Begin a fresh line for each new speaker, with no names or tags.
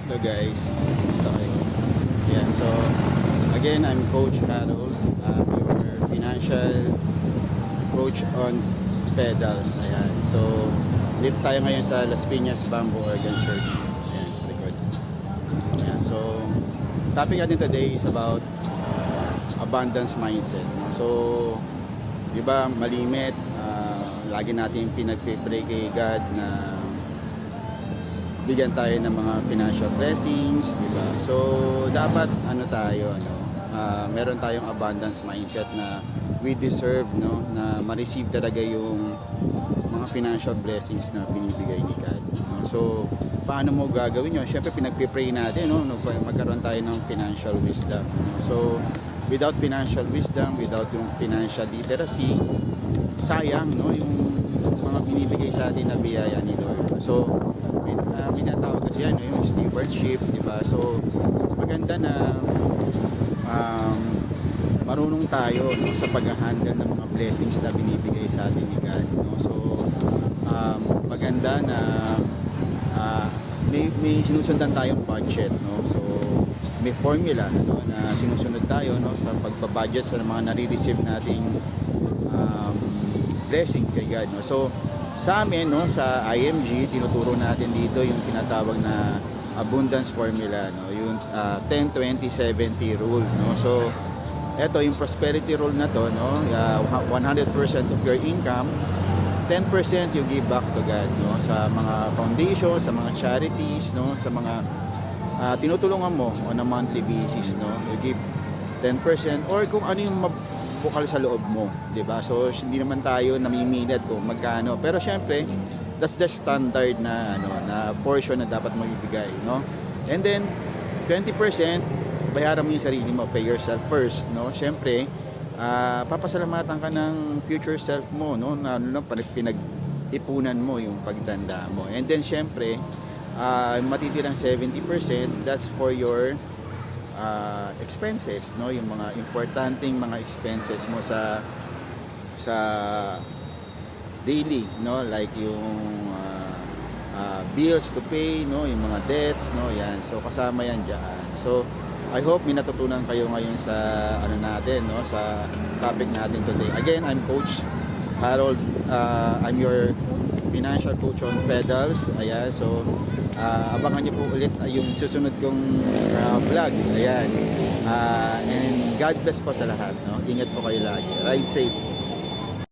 Hello guys, so yeah, so again I'm Coach Harold, your financial coach on pedals. Ayan, so dito tayo ngayon sa Las Piñas Bamboo Organ Church. Ayan, sa likod. Ayan, so topic natin today is about abundance mindset. So di ba malimit, lagi natin pinagpipray kay God na bigyan tayo ng mga financial blessings, di ba? So dapat meron tayong abundance mindset na we deserve, no, na ma-receive talaga yung mga financial blessings na binibigay ni God, no? So paano mo gagawin yun? Syempre pinagpipray natin, no, magkaroon tayo ng financial wisdom, no? So without financial wisdom, without yung financial literacy, sayang, no, yung mga binibigay sa atin na biyaya ni Lord. So tinatawag kasi yan, yung stewardship, di ba? So maganda na marunong tayo, no, sa pag-handle ng mga blessings na binibigay sa atin ni God, no? So maganda na may sinusundan tayong budget, no? So may formula, no, na sinusunod tayo, no, sa pagbabudget sa mga nare-receive nating blessing kay God, no? So sa amin, no, sa IMG, tinuturo natin dito yung tinatawag na abundance formula, no, yung 10-20-70 rule, no? So eto yung prosperity rule na to, no, 100% of your income, 10% you give back to God, no, sa mga foundations, sa mga charities, no, sa mga tinutulungan mo on a monthly basis, no, you give 10% or kung ano yung bukal sa loob mo, 'di ba? So hindi naman tayo namimilit kung magkano, pero syempre that's the standard na na portion na dapat mo ibigay, no? And then 20% bayaran mo yung sarili mo, pay yourself first, no? Syempre papasalamatan ka ng future self mo, no, na pinag-ipunan mo yung pagtanda mo. And then syempre matitirang 70%, that's for your expenses, no, yung mga importanteng mga expenses mo sa daily, no, like yung bills to pay, no, yung mga debts, no, yan. So kasama yan diyan. So I hope may natutunan kayo ngayon sa natin, no, sa topic natin today. Again, I'm Coach Harold, I'm your financial coach on pedals. Ayan, so abangan niyo po ulit yung susunod kong vlog. Ayan, and God bless po sa lahat, no? Ingat po kayo lagi, ride safe.